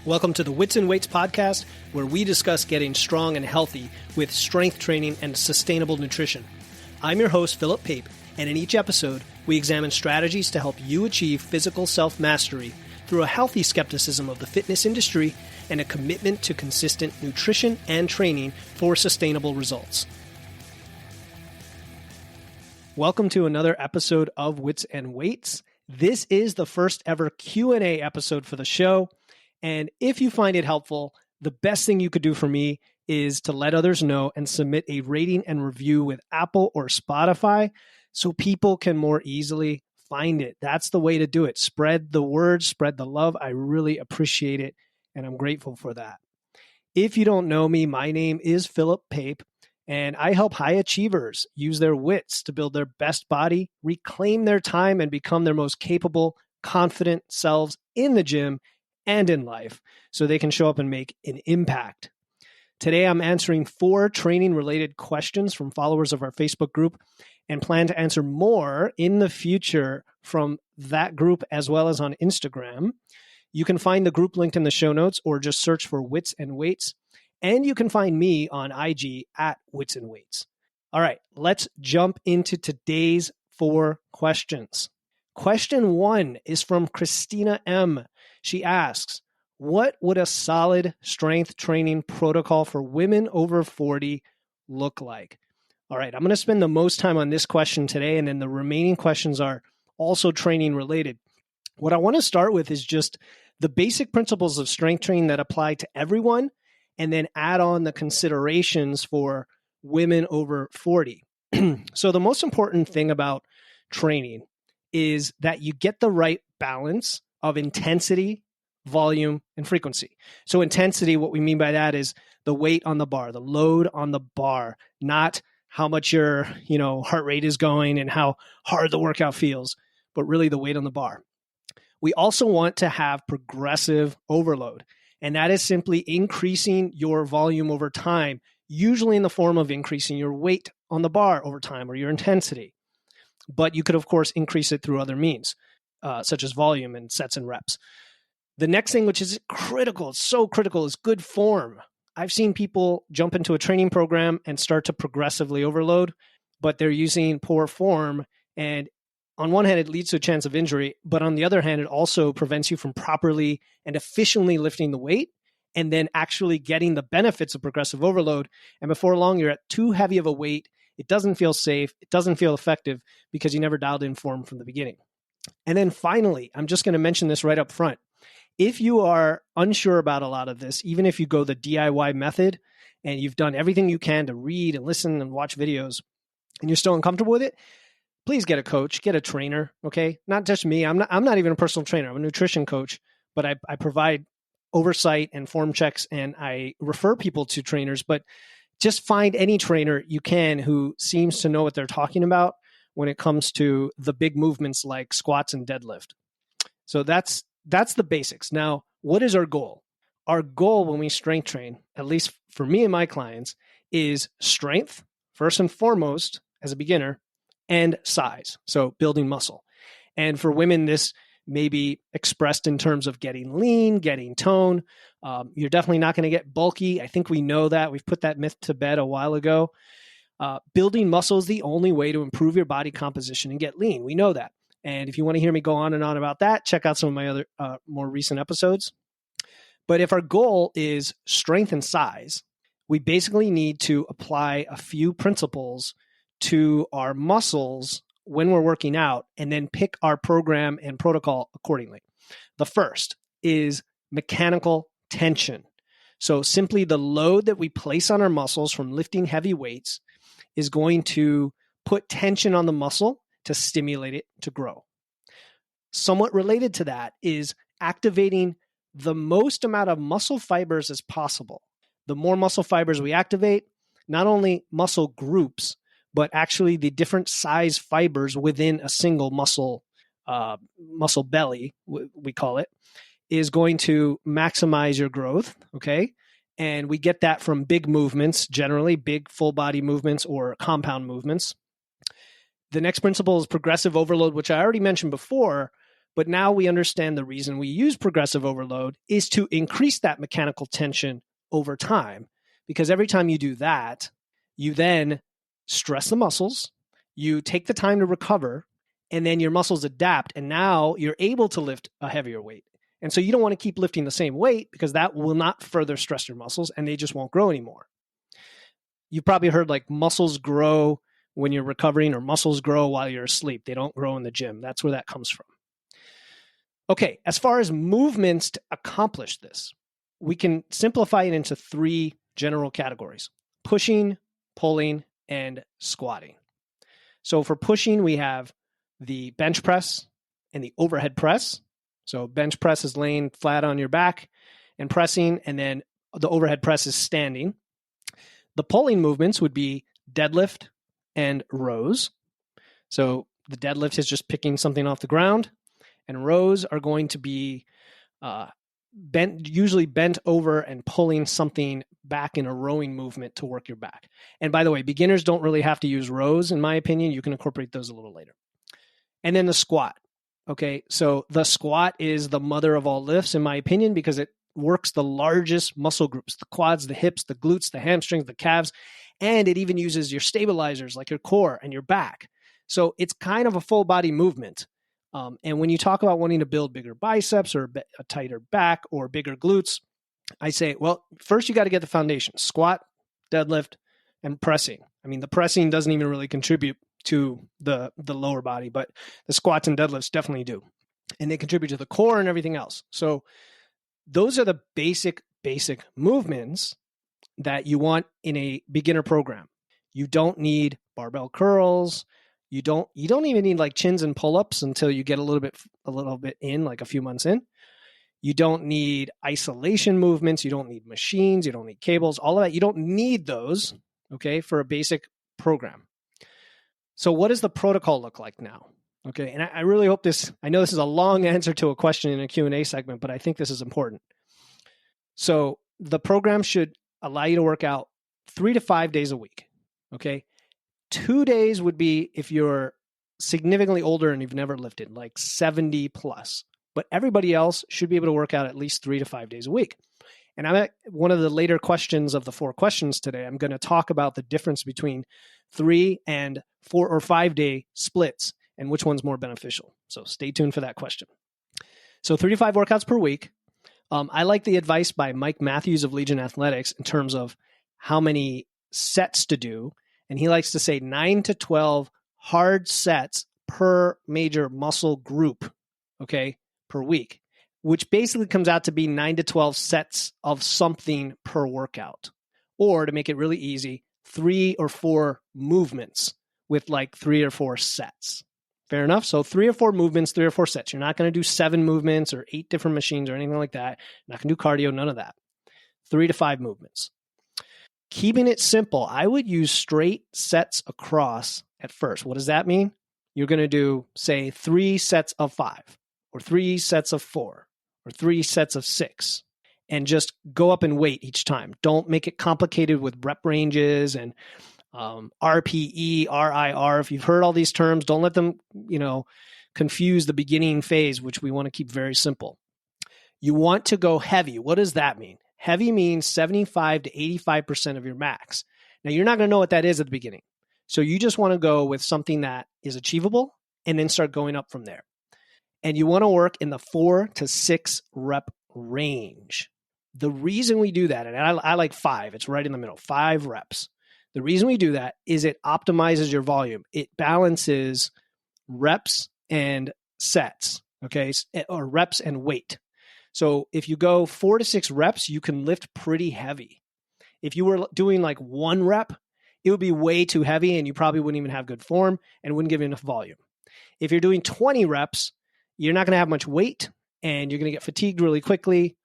Welcome to the Wits Weights podcast, where we discuss getting strong and healthy with strength training and sustainable nutrition. I'm your host, Philip Pape, and in each episode, we examine strategies to help you achieve physical self-mastery through a healthy skepticism of the fitness industry and a commitment to consistent nutrition and training for sustainable results. Welcome to another episode of Wits and Weights. This is the first ever Q&A episode for the show. And if you find it helpful, the best thing you could do for me is to let others know and submit a rating and review with Apple or Spotify so people can more easily find it. That's the way to do it. Spread the word, spread the love. I really appreciate it, and I'm grateful for that. If you don't know me, my name is Philip Pape, and I help high achievers use their wits to build their best body, reclaim their time, and become their most capable, confident selves in the gym and in life, so they can show up and make an impact. Today, I'm answering 4 training-related questions from followers of our Facebook group and plan to answer more in the future from that group as well as on Instagram. You can find the group linked in the show notes or just search for Wits and Weights, and you can find me on IG at Wits and Weights. All right, let's jump into today's 4 questions. Question 1 is from Christina M. She asks, what would a solid strength training protocol for women over 40 look like? All right, I'm going to spend the most time on this question today, and then the remaining questions are also training related. What I want to start with is just the basic principles of strength training that apply to everyone, and then add on the considerations for women over 40. So the most important thing about training is that you get the right balance of intensity, volume, and frequency. So intensity, what we mean by that is the weight on the bar, the load on the bar, not how much your, heart rate is going and how hard the workout feels, but really the weight on the bar. We also want to have progressive overload, and that is simply increasing your volume over time, usually in the form of increasing your weight on the bar over time or your intensity. But you could, of course, increase it through other means, such as volume and sets and reps. The next thing, which is critical, it's so critical, is good form. I've seen people jump into a training program and start to progressively overload, but they're using poor form. And on one hand, it leads to a chance of injury, but on the other hand, it also prevents you from properly and efficiently lifting the weight and then actually getting the benefits of progressive overload. And before long, you're at too heavy of a weight. It doesn't feel safe. It doesn't feel effective because you never dialed in form from the beginning. And then finally, I'm just going to mention this right up front. If you are unsure about a lot of this, even if you go the DIY method and you've done everything you can to read and listen and watch videos and you're still uncomfortable with it, please get a coach, get a trainer, okay? Not just me. I'm not even a personal trainer. I'm a nutrition coach, but I provide oversight and form checks and I refer people to trainers, but just find any trainer you can who seems to know what they're talking about when it comes to the big movements like squats and deadlift. So that's the basics. Now, what is our goal? Our goal when we strength train, at least for me and my clients, is strength, first and foremost, as a beginner, and size, so building muscle. And for women, this may be expressed in terms of getting lean, getting tone. You're definitely not going to get bulky. I think we know that. We've put that myth to bed a while ago. Building muscle is the only way to improve your body composition and get lean. We know that. And if you want to hear me go on and on about that, check out some of my other more recent episodes. But if our goal is strength and size, we basically need to apply a few principles to our muscles when we're working out and then pick our program and protocol accordingly. The first is mechanical tension. So simply the load that we place on our muscles from lifting heavy weights is going to put tension on the muscle to stimulate it to grow. Somewhat related to that is activating the most amount of muscle fibers as possible. The more muscle fibers we activate, not only muscle groups, but actually the different size fibers within a single muscle belly, we call it, is going to maximize your growth, okay? And we get that from big movements, generally big full body movements or compound movements. The next principle is progressive overload, which I already mentioned before, But now we understand the reason we use progressive overload is to increase that mechanical tension over time. Because every time you do that, you then stress the muscles, you take the time to recover, and then your muscles adapt. And now you're able to lift a heavier weight. And so you don't want to keep lifting the same weight because that will not further stress your muscles and they just won't grow anymore. You've probably heard like muscles grow when you're recovering or muscles grow while you're asleep. They don't grow in the gym. That's where that comes from. Okay, as far as movements to accomplish this, we can simplify it into 3 general categories: pushing, pulling, and squatting. So for pushing, we have the bench press and the overhead press. So bench press is laying flat on your back and pressing, and then the overhead press is standing. The pulling movements would be deadlift and rows. So the deadlift is just picking something off the ground, and rows are going to be usually bent over and pulling something back in a rowing movement to work your back. And by the way, beginners don't really have to use rows, in my opinion. You can incorporate those a little later. And then the squat. Okay, so the squat is the mother of all lifts, in my opinion, because it works the largest muscle groups: the quads, the hips, the glutes, the hamstrings, the calves, and it even uses your stabilizers like your core and your back. So it's kind of a full body movement. And when you talk about wanting to build bigger biceps or a tighter back or bigger glutes, I say, well, first you got to get the foundation: squat, deadlift, and pressing. I mean, the pressing doesn't even really contribute to the lower body, but the squats and deadlifts definitely do. And they contribute to the core and everything else. So those are the basic movements that you want in a beginner program. You don't need barbell curls. You don't even need like chins and pull-ups until you get a little bit in, like a few months in. You don't need isolation movements. You don't need machines. You don't need cables, all of that. You don't need those, okay, for a basic program. So what does the protocol look like now? Okay, and I really hope I know this is a long answer to a question in a Q&A segment, but I think this is important. So the program should allow you to work out 3 to 5 days a week, okay? 2 days would be if you're significantly older and you've never lifted, like 70 plus. But everybody else should be able to work out at least 3 to 5 days a week. And I'm at one of the later questions of the 4 questions today. I'm going to talk about the difference between 3 and 4 or 5 day splits and which one's more beneficial. So stay tuned for that question. So 3 to 5 workouts per week. I like the advice by Mike Matthews of Legion Athletics in terms of how many sets to do. And he likes to say 9 to 12 hard sets per major muscle group, okay, per week, which basically comes out to be 9 to 12 sets of something per workout. Or to make it really easy, 3 or 4 movements with like 3 or 4 sets. Fair enough? So 3 or 4 movements, 3 or 4 sets. You're not going to do 7 movements or 8 different machines or anything like that. You're not going to do cardio, none of that. 3 to 5 movements. Keeping it simple, I would use straight sets across at first. What does that mean? You're going to do, say, 3 sets of 5 or 3 sets of 4 or 3 sets of 6 and just go up in weight each time. Don't make it complicated with rep ranges and RPE, RIR. If you've heard all these terms, don't let them, confuse the beginning phase, which we want to keep very simple. You want to go heavy. What does that mean? Heavy means 75 to 85% of your max. Now, you're not going to know what that is at the beginning. So you just want to go with something that is achievable and then start going up from there. And you want to work in the 4 to 6 rep range. The reason we do that, and I like 5, it's right in the middle, 5 reps. The reason we do that is it optimizes your volume. It balances reps and sets, okay, or reps and weight. So if you go 4 to 6 reps, you can lift pretty heavy. If you were doing like 1 rep, it would be way too heavy and you probably wouldn't even have good form and wouldn't give you enough volume. If you're doing 20 reps, you're not going to have much weight and you're going to get fatigued really quickly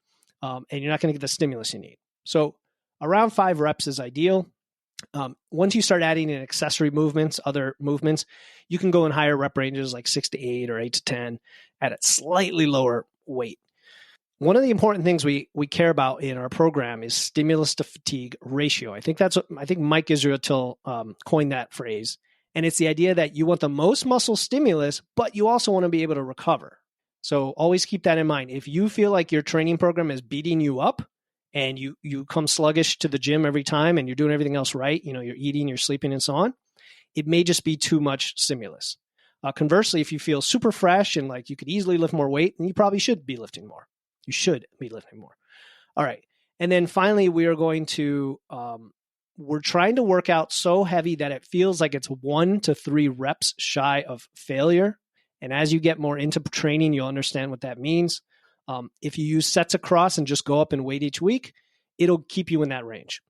and you're not going to get the stimulus you need. So around 5 reps is ideal. Once you start adding in accessory movements, other movements, you can go in higher rep ranges like 6 to 8 or 8 to 10 at a slightly lower weight. One of the important things we care about in our program is stimulus to fatigue ratio. I think Mike Israel coined that phrase. And it's the idea that you want the most muscle stimulus, but you also want to be able to recover. So always keep that in mind. If you feel like your training program is beating you up and you come sluggish to the gym every time and you're doing everything else right, you're eating, you're sleeping and so on, it may just be too much stimulus. Conversely, if you feel super fresh and like you could easily lift more weight, then you probably should be lifting more. You should be lifting more. All right. And then finally, we are going to, we're trying to work out so heavy that it feels like it's 1 to 3 reps shy of failure. And as you get more into training, you'll understand what that means. If you use sets across and just go up in weight each week, it'll keep you in that range.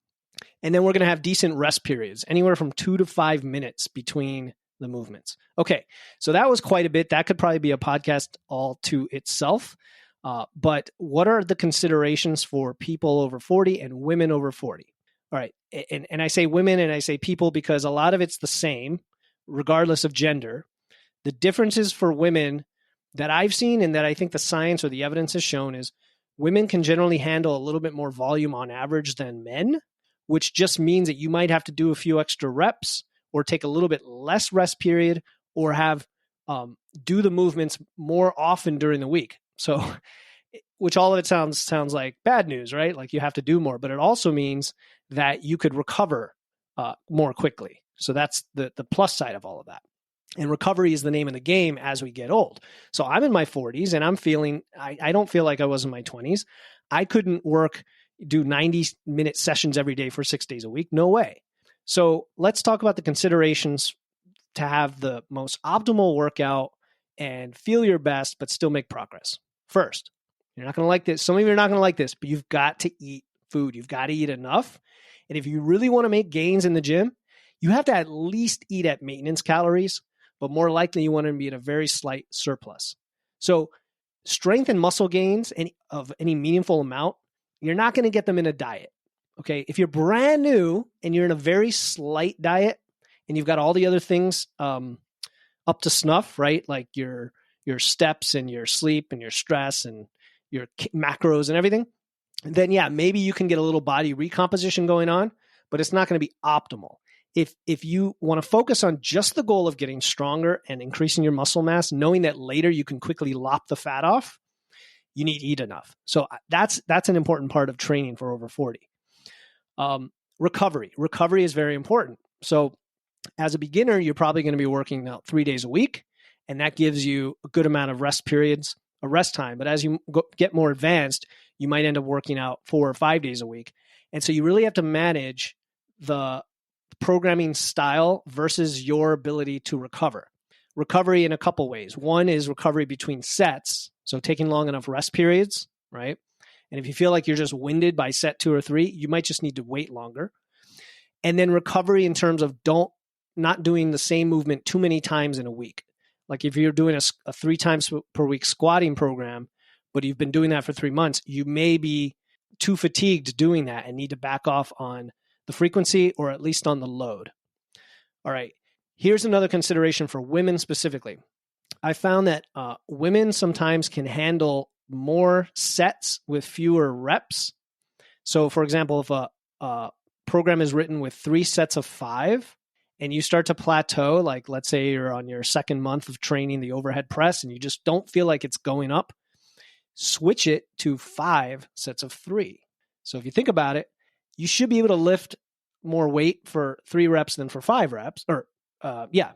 And then we're going to have decent rest periods, anywhere from 2 to 5 minutes between the movements. Okay, so that was quite a bit. That could probably be a podcast all to itself. But what are the considerations for people over 40 and women over 40? All right, and I say women and I say people because a lot of it's the same, regardless of gender. The differences for women that I've seen and that I think the science or the evidence has shown is women can generally handle a little bit more volume on average than men, which just means that you might have to do a few extra reps or take a little bit less rest period or have do the movements more often during the week. So, which all of it sounds like bad news, right? Like you have to do more, but it also means that you could recover more quickly. So that's the plus side of all of that. And recovery is the name of the game as we get old. So I'm in my 40s and I'm feeling, I don't feel like I was in my 20s. I couldn't do 90-minute sessions every day for 6 days a week. No way. So let's talk about the considerations to have the most optimal workout and feel your best, but still make progress. First, you're not going to like this. Some of you are not going to like this, but you've got to eat food. You've got to eat enough. And if you really want to make gains in the gym, you have to at least eat at maintenance calories, but more likely you want to be at a very slight surplus. So strength and muscle gains of any meaningful amount, you're not going to get them in a diet. Okay, if you're brand new and you're in a very slight diet and you've got all the other things up to snuff, right? Like your steps and your sleep and your stress and your macros and everything, then yeah, maybe you can get a little body recomposition going on, but it's not going to be optimal. If you want to focus on just the goal of getting stronger and increasing your muscle mass, knowing that later you can quickly lop the fat off, you need to eat enough. So that's an important part of training for over 40. Recovery is very important. So as a beginner, you're probably going to be working out 3 days a week, and that gives you a good amount of rest periods, a rest time. But as you get more advanced, you might end up working out 4 or 5 days a week. And so you really have to manage the programming style versus your ability to recover. Recovery in a couple ways. One is recovery between sets, so taking long enough rest periods, right? And if you feel like you're just winded by set 2 or 3, you might just need to wait longer. And then recovery in terms of not doing the same movement too many times in a week. Like if you're doing a 3 times per week squatting program, but you've been doing that for 3 months, you may be too fatigued doing that and need to back off on the frequency or at least on the load. All right. Here's another consideration for women specifically. I found that women sometimes can handle more sets with fewer reps. So for example, if a program is written with 3 sets of 5 and you start to plateau, like let's say you're on your second month of training the overhead press and you just don't feel like it's going up, switch it to 5 sets of 3. So if you think about it, you should be able to lift more weight for 3 reps than for 5 reps, or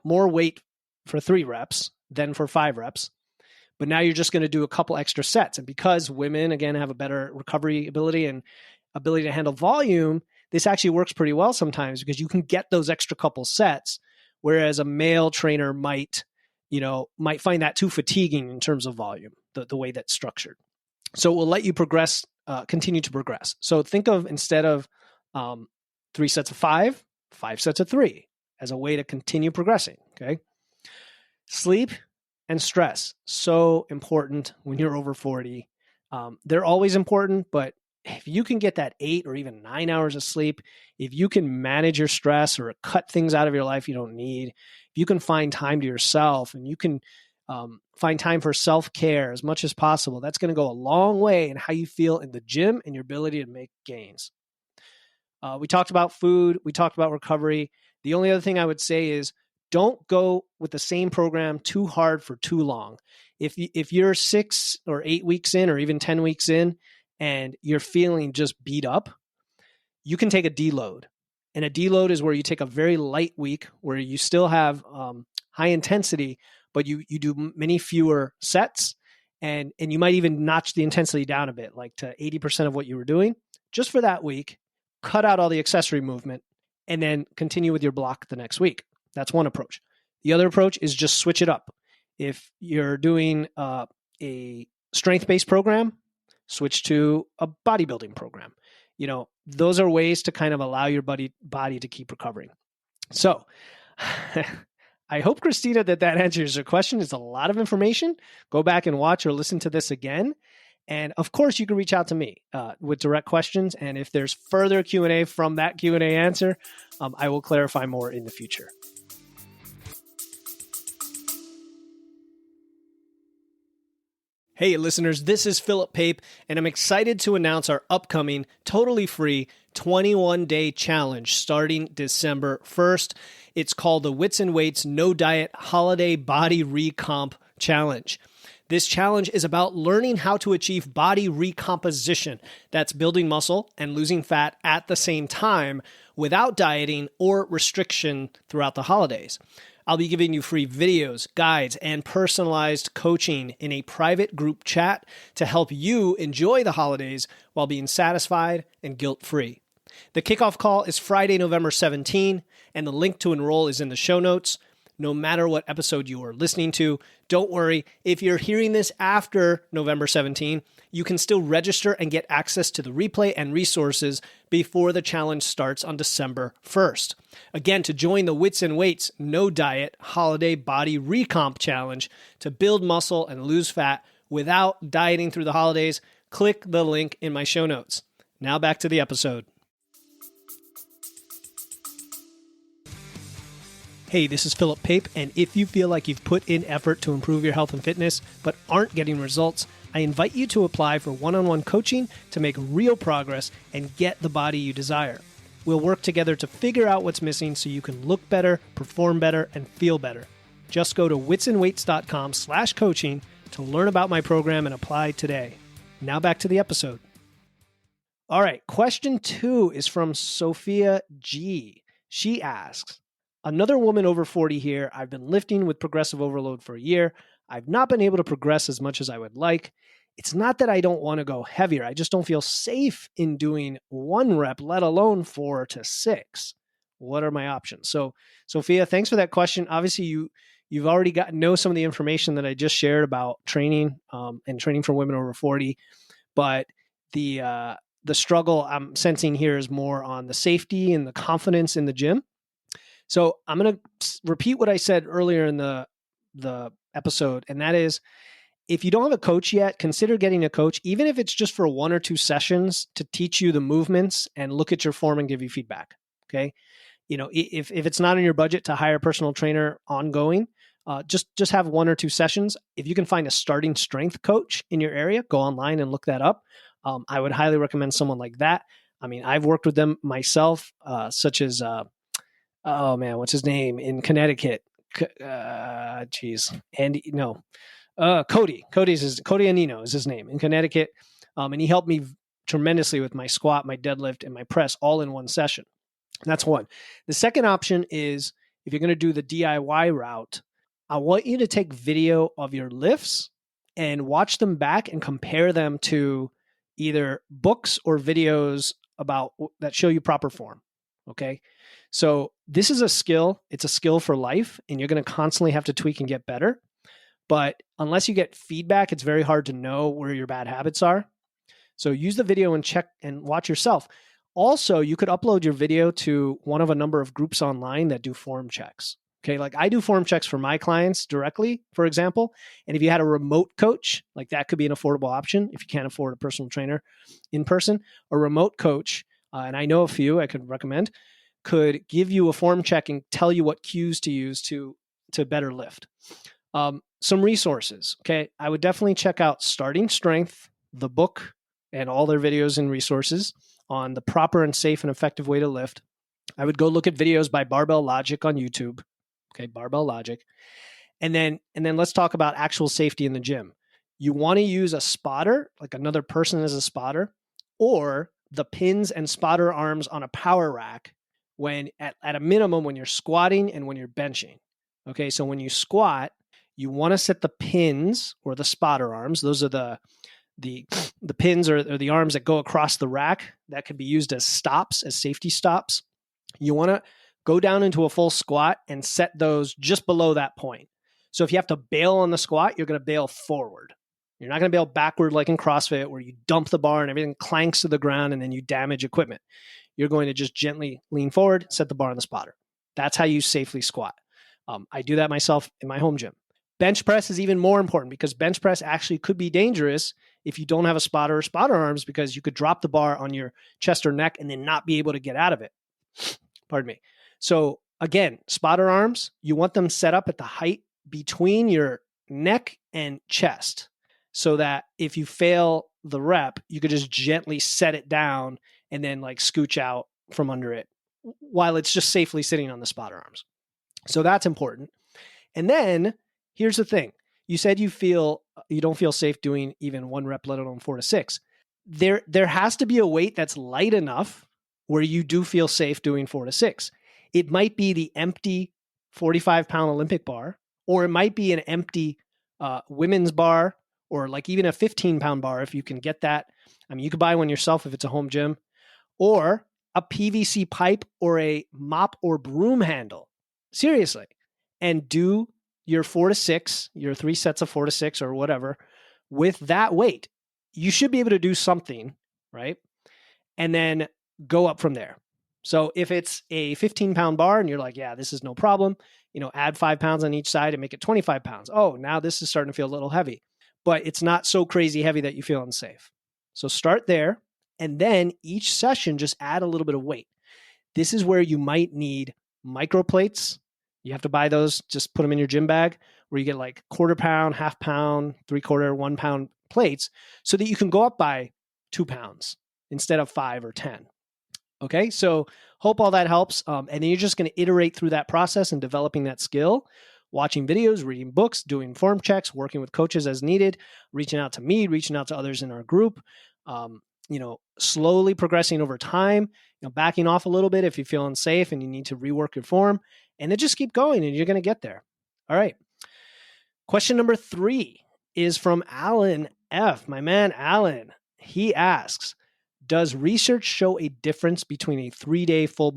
more weight for 3 reps than for 5 reps. But now you're just going to do a couple extra sets. And because women, again, have a better recovery ability and ability to handle volume, this actually works pretty well sometimes because you can get those extra couple sets, whereas a male trainer might find that too fatiguing in terms of volume, the way that's structured. So it will let you progress, continue to progress. So think of, instead of 3 sets of 5 sets of 3 as a way to continue progressing, okay? Sleep and stress, so important when you're over 40. They're always important, but if you can get that 8 or even 9 hours of sleep, if you can manage your stress or cut things out of your life you don't need, if you can find time to yourself and you can find time for self-care as much as possible, that's going to go a long way in how you feel in the gym and your ability to make gains. We talked about food. We talked about recovery. The only other thing I would say is don't go with the same program too hard for too long. If you're 6 or 8 weeks in, or even 10 weeks in, and you're feeling just beat up, you can take a deload. And a deload is where you take a very light week where you still have high intensity, but you do many fewer sets, and you might even notch the intensity down a bit, like to 80% of what you were doing, just for that week. Cut out all the accessory movement, and then continue with your block the next week. That's one approach. The other approach is just switch it up. If you're doing a strength-based program, switch to a bodybuilding program. Those are ways to kind of allow your body to keep recovering. So I hope, Christina, that answers your question. It's a lot of information. Go back and watch or listen to this again. And of course, you can reach out to me with direct questions. And if there's further Q&A from that Q&A answer, I will clarify more in the future. Hey, listeners, this is Philip Pape, and I'm excited to announce our upcoming totally free 21-day challenge starting December 1st. It's called the Wits Weights No Diet Holiday Body Recomp Challenge. This challenge is about learning how to achieve body recomposition. That's building muscle and losing fat at the same time without dieting or restriction throughout the holidays. I'll be giving you free videos, guides, and personalized coaching in a private group chat to help you enjoy the holidays while being satisfied and guilt-free. The kickoff call is Friday, November 17, and the link to enroll is in the show notes. No matter what episode you are listening to, don't worry. If you're hearing this after November 17, you can still register and get access to the replay and resources before the challenge starts on December 1st. Again, to join the Wits Weights No Diet Holiday Body Recomp Challenge to build muscle and lose fat without dieting through the holidays, click the link in my show notes. Now back to the episode. Hey, this is Philip Pape, and if you feel like you've put in effort to improve your health and fitness but aren't getting results, I invite you to apply for one-on-one coaching to make real progress and get the body you desire. We'll work together to figure out what's missing so you can look better, perform better, and feel better. Just go to witsandweights.com/coaching to learn about my program and apply today. Now back to the episode. All right, question 2 is from Sophia G. She asks, another woman over 40 here. I've been lifting with progressive overload for a year. I've not been able to progress as much as I would like. It's not that I don't want to go heavier. I just don't feel safe in doing 1 rep, let alone 4 to 6. What are my options? So, Sophia, thanks for that question. Obviously, you've already know some of the information that I just shared about training and training for women over 40. But the struggle I'm sensing here is more on the safety and the confidence in the gym. So I'm going to repeat what I said earlier in the episode, and that is, if you don't have a coach yet, consider getting a coach, even if it's just for 1 or 2 sessions to teach you the movements and look at your form and give you feedback. Okay. If it's not in your budget to hire a personal trainer ongoing, just have 1 or 2 sessions. If you can find a starting strength coach in your area, go online and look that up. I would highly recommend someone like that. I mean, I've worked with them myself, such as, oh man, what's his name in Connecticut? Cody Anino is his name in Connecticut. And he helped me tremendously with my squat, my deadlift, and my press all in 1 session. That's one. The second option is, if you're going to do the DIY route, I want you to take video of your lifts and watch them back and compare them to either books or videos that show you proper form. Okay. So this is a skill. It's a skill for life, and you're going to constantly have to tweak and get better. But unless you get feedback, it's very hard to know where your bad habits are. So use the video and check and watch yourself. Also, you could upload your video to one of a number of groups online that do form checks. Okay, like I do form checks for my clients directly, for example. And if you had a remote coach, like that could be an affordable option if you can't afford a personal trainer in person. A remote coach, and I know a few I could recommend, could give you a form check and tell you what cues to use to better lift. Some resources. Okay, I would definitely check out Starting Strength, the book, and all their videos and resources on the proper and safe and effective way to lift. I would go look at videos by Barbell Logic on YouTube. Okay, Barbell Logic. And then let's talk about actual safety in the gym. You want to use a spotter, like another person as a spotter, or the pins and spotter arms on a power rack when at a minimum when you're squatting and when you're benching. Okay, so when you squat, you want to set the pins or the spotter arms. Those are the pins or the arms that go across the rack that can be used as stops, as safety stops. You want to go down into a full squat and set those just below that point. So if you have to bail on the squat, you're going to bail forward. You're not going to bail backward like in CrossFit where you dump the bar and everything clanks to the ground and then you damage equipment. You're going to just gently lean forward, set the bar on the spotter. That's how you safely squat. I do that myself in my home gym. Bench press is even more important because bench press actually could be dangerous if you don't have a spotter or spotter arms because you could drop the bar on your chest or neck and then not be able to get out of it. Pardon me. So again, spotter arms, you want them set up at the height between your neck and chest so that if you fail the rep, you could just gently set it down and then like scooch out from under it while it's just safely sitting on the spotter arms. So that's important. And then here's the thing. You said you don't feel safe doing even 1 rep, let alone 4 to 6. There has to be a weight that's light enough where you do feel safe doing 4 to 6. It might be the empty 45-pound Olympic bar, or it might be an empty women's bar, or like even a 15-pound bar if you can get that. I mean, you could buy one yourself if it's a home gym, or a PVC pipe or a mop or broom handle. Seriously. And do your 4 to 6, your 3 sets of 4 to 6 or whatever with that weight. You should be able to do something, right? And then go up from there. So if it's a 15-pound bar and you're like, yeah, this is no problem, add 5 pounds on each side and make it 25 pounds. Oh, now this is starting to feel a little heavy, but it's not so crazy heavy that you feel unsafe. So start there. And then each session, just add a little bit of weight. This is where you might need micro plates. You have to buy those, just put them in your gym bag where you get like 1/4 pound, 1/2 pound, 3/4, 1 pound plates so that you can go up by 2 pounds instead of 5 or 10. Okay, so hope all that helps. And then you're just going to iterate through that process and developing that skill, watching videos, reading books, doing form checks, working with coaches as needed, reaching out to me, reaching out to others in our group, slowly progressing over time, backing off a little bit if you feel unsafe and you need to rework your form, and then just keep going and you're going to get there. All right. Question number 3 is from Alan F. My man, Alan. He asks, does research show a difference between a 3-day full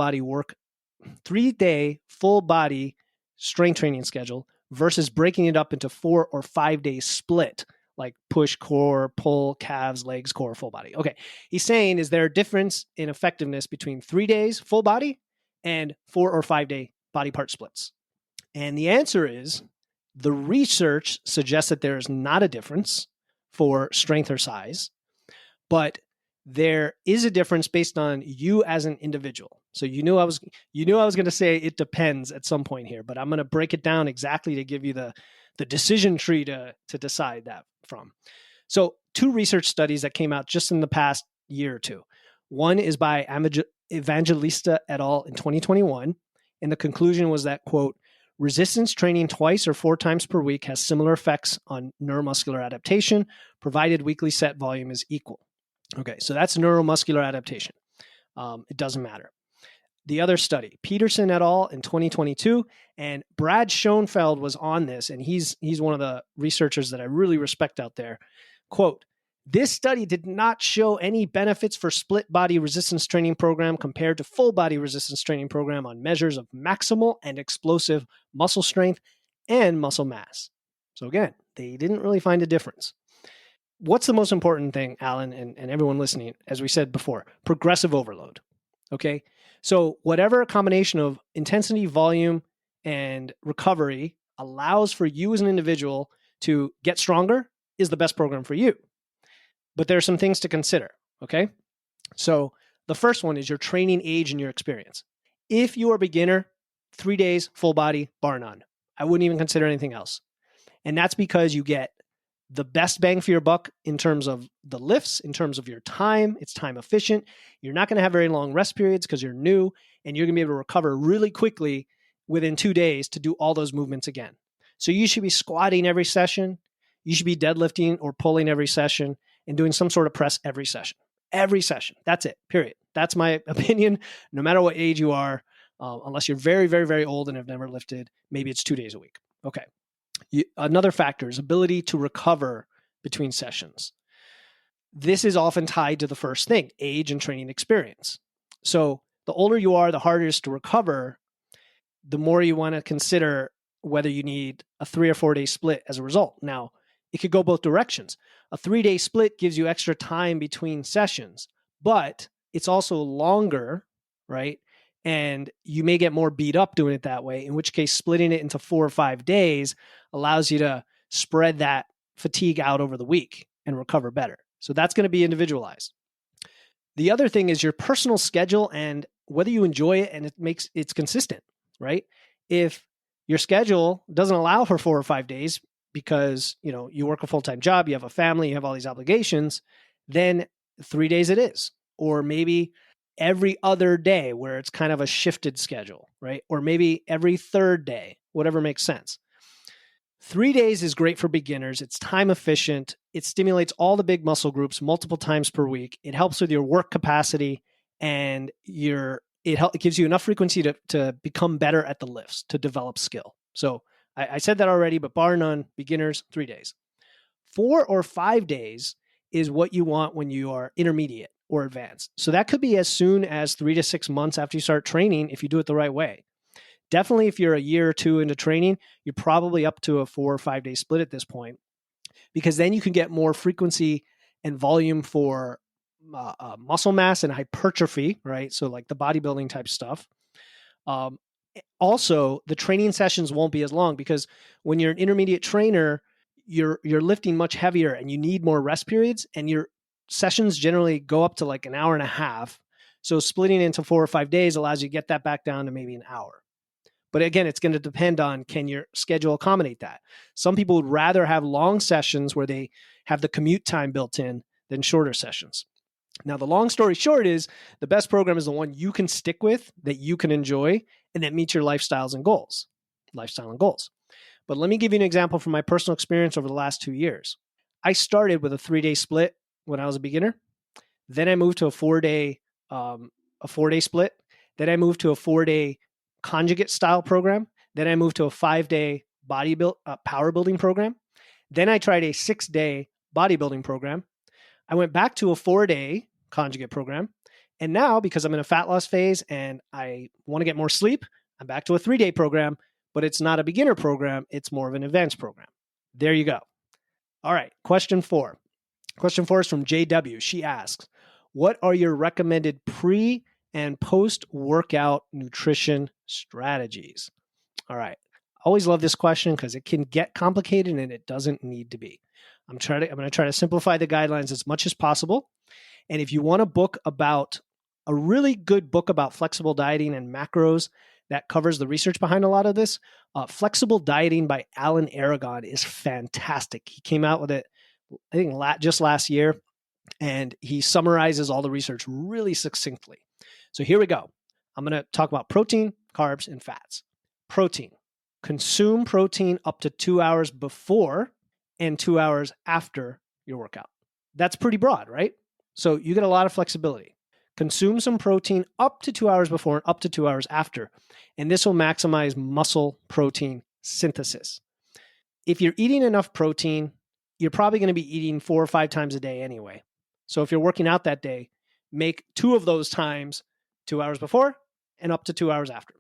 body strength training schedule versus breaking it up into 4 or 5 days split, like push, core, pull, calves, legs, core, full body? Okay. He's saying, is there a difference in effectiveness between 3 days full body and 4 or 5 day body part splits? And the answer is the research suggests that there is not a difference for strength or size, but there is a difference based on you as an individual. So you knew I was going to say it depends at some point here, but I'm going to break it down exactly to give you the decision tree to decide that from. So 2 research studies that came out just in the past year or 2. One is by Evangelista et al. In 2021. And the conclusion was that, quote, resistance training 2 or 4 times per week has similar effects on neuromuscular adaptation, provided weekly set volume is equal. Okay, so that's neuromuscular adaptation. It doesn't matter. The other study, Peterson et al. In 2022, and Brad Schoenfeld was on this, and he's one of the researchers that I really respect out there. Quote, this study did not show any benefits for split body resistance training program compared to full body resistance training program on measures of maximal and explosive muscle strength and muscle mass. So again, they didn't really find a difference. What's the most important thing, Alan, and everyone listening, as we said before, progressive overload. Okay. So whatever combination of intensity, volume, and recovery allows for you as an individual to get stronger is the best program for you. But there are some things to consider. Okay. So the first one is your training age and your experience. If you are a beginner, 3 days, full body, bar none. I wouldn't even consider anything else. And that's because you get the best bang for your buck in terms of the lifts, in terms of your time. It's time efficient. You're not going to have very long rest periods because you're new, and you're going to be able to recover really quickly within 2 days to do all those movements again. So you should be squatting every session. You should be deadlifting or pulling every session and doing some sort of press every session. Every session. That's it, period. That's my opinion, no matter what age you are, unless you're very, very, very old and have never lifted, maybe it's 2 days a week. Okay. Another factor is ability to recover between sessions. This is often tied to the first thing, age and training experience. So the older you are, the harder it is to recover, the more you want to consider whether you need a 3 or 4 day split as a result. Now, it could go both directions. A 3-day split gives you extra time between sessions, but it's also longer, right? And you may get more beat up doing it that way, in which case splitting it into 4 or 5 days allows you to spread that fatigue out over the week and recover better. So that's going to be individualized. The other thing is your personal schedule and whether you enjoy it and it's consistent, right? If your schedule doesn't allow for 4 or 5 days because, you work a full-time job, you have a family, you have all these obligations, then 3 days it is. Or maybe every other day where it's kind of a shifted schedule, right? Or maybe every third day, whatever makes sense. 3 days is great for beginners. It's time efficient. It stimulates all the big muscle groups multiple times per week. It helps with your work capacity and it gives you enough frequency to become better at the lifts, to develop skill. So I said that already, but bar none, beginners, 3 days. 4 or 5 days is what you want when you are intermediate or advanced. So that could be as soon as 3 to 6 months after you start training if you do it the right way. Definitely, if you're a year or two into training, you're probably up to a 4 or 5 day split at this point, because then you can get more frequency and volume for muscle mass and hypertrophy, right? So like the bodybuilding type stuff. Also, the training sessions won't be as long because when you're an intermediate trainer, you're lifting much heavier and you need more rest periods, and your sessions generally go up to like an hour and a half. So splitting into 4 or 5 days allows you to get that back down to maybe an hour. But again, it's going to depend on, can your schedule accommodate that? Some people would rather have long sessions where they have the commute time built in than shorter sessions. Now, the long story short is the best program is the one you can stick with, that you can enjoy, and that meets your lifestyle and goals. But let me give you an example from my personal experience over the last 2 years. I started with a 3-day split when I was a beginner. Then I moved to a 4-day split. Then I moved to a 4-day conjugate style program. Then I moved to a 5-day power building program. Then I tried a 6-day bodybuilding program. I went back to a 4-day conjugate program. And now, because I'm in a fat loss phase and I want to get more sleep, I'm back to a 3-day program, but it's not a beginner program. It's more of an advanced program. There you go. All right. Question 4. Question 4 is from JW. She asks, what are your recommended pre and post-workout nutrition strategies? All right. I always love this question because it can get complicated and it doesn't need to be. I'm going to try to simplify the guidelines as much as possible. And if you want a really good book about flexible dieting and macros that covers the research behind a lot of this, Flexible Dieting by Alan Aragon is fantastic. He came out with it, I think, just last year, and he summarizes all the research really succinctly. So here we go. I'm going to talk about protein, carbs, and fats. Protein. Consume protein up to 2 hours before and 2 hours after your workout. That's pretty broad, right? So you get a lot of flexibility. Consume some protein up to 2 hours before and up to 2 hours after. And this will maximize muscle protein synthesis. If you're eating enough protein, you're probably going to be eating 4 or 5 times a day anyway. So if you're working out that day, make 2 of those times 2 hours before and up to 2 hours after.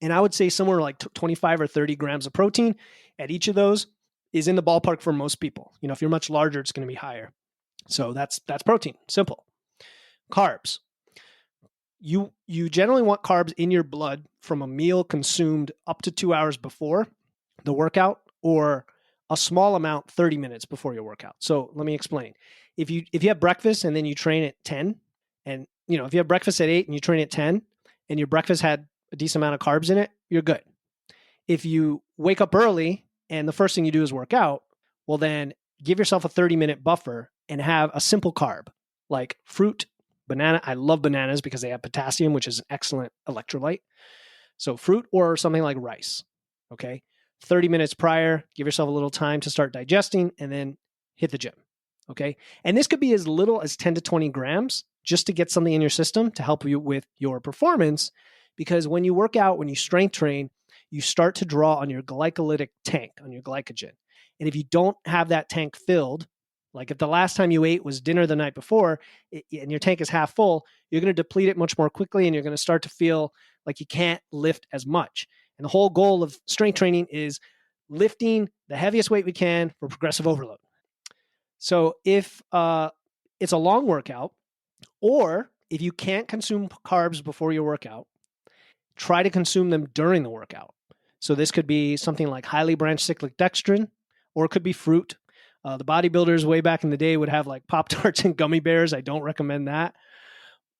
And I would say somewhere like 25 or 30 grams of protein at each of those is in the ballpark for most people. If you're much larger, it's going to be higher. So that's protein. Simple. Carbs. You generally want carbs in your blood from a meal consumed up to 2 hours before the workout, or a small amount 30 minutes before your workout. So let me explain. If you have breakfast and then you train at 10, and if you have breakfast at 8 and you train at 10, and your breakfast had a decent amount of carbs in it, you're good. If you wake up early and the first thing you do is work out, well then give yourself a 30-minute buffer and have a simple carb like fruit, banana. I love bananas because they have potassium, which is an excellent electrolyte. So fruit or something like rice. Okay. 30 minutes prior, give yourself a little time to start digesting, and then hit the gym. Okay. And this could be as little as 10 to 20 grams just to get something in your system to help you with your performance. Because when you work out, when you strength train, you start to draw on your glycolytic tank, on your glycogen. And if you don't have that tank filled, like if the last time you ate was dinner the night before and your tank is half full, you're going to deplete it much more quickly and you're going to start to feel like you can't lift as much. And the whole goal of strength training is lifting the heaviest weight we can for progressive overload. So if it's a long workout, or if you can't consume carbs before your workout, try to consume them during the workout. So this could be something like highly branched cyclic dextrin, or it could be fruit. The bodybuilders way back in the day would have like Pop-Tarts and gummy bears. I don't recommend that.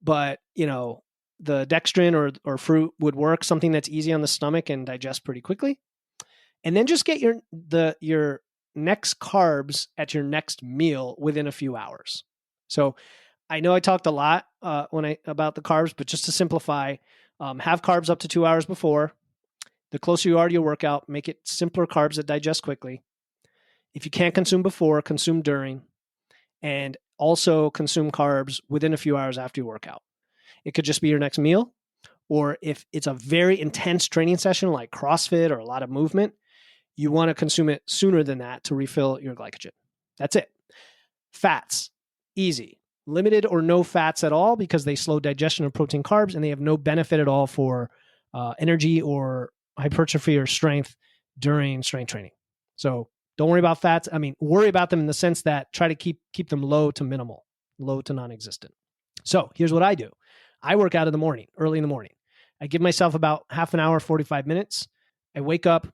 But, the dextrin or fruit would work, something that's easy on the stomach and digest pretty quickly. And then just get your next carbs at your next meal within a few hours. So I know I talked a lot about the carbs, but just to simplify, have carbs up to 2 hours before. The closer you are to your workout, make it simpler carbs that digest quickly. If you can't consume before, consume during, and also consume carbs within a few hours after your workout. It could just be your next meal, or if it's a very intense training session like CrossFit or a lot of movement, you want to consume it sooner than that to refill your glycogen. That's it. Fats, easy. Limited or no fats at all because they slow digestion of protein carbs and they have no benefit at all for energy or hypertrophy or strength during strength training. So don't worry about fats. I mean, worry about them in the sense that try to keep them low to minimal, low to non-existent. So here's what I do. I work out in the morning, early in the morning. I give myself about half an hour, 45 minutes. I wake up,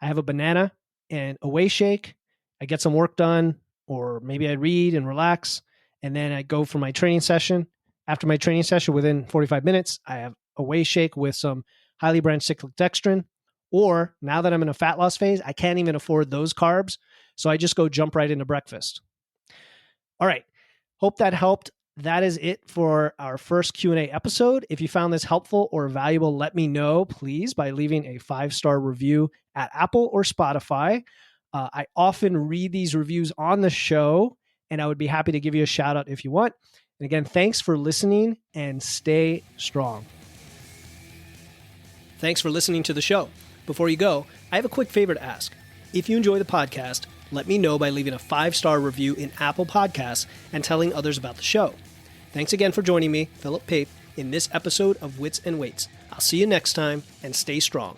I have a banana and a whey shake. I get some work done, or maybe I read and relax. And then I go for my training session. After my training session, within 45 minutes, I have a whey shake with some highly branched cyclic dextrin. Or now that I'm in a fat loss phase, I can't even afford those carbs. So I just go jump right into breakfast. All right. Hope that helped. That is it for our first Q&A episode. If you found this helpful or valuable, let me know, please, by leaving a 5-star review at Apple or Spotify. I often read these reviews on the show, and I would be happy to give you a shout out if you want. And again, thanks for listening and stay strong. Thanks for listening to the show. Before you go, I have a quick favor to ask. If you enjoy the podcast, let me know by leaving a 5-star review in Apple Podcasts and telling others about the show. Thanks again for joining me, Philip Pape, in this episode of Wits and Weights. I'll see you next time, and stay strong.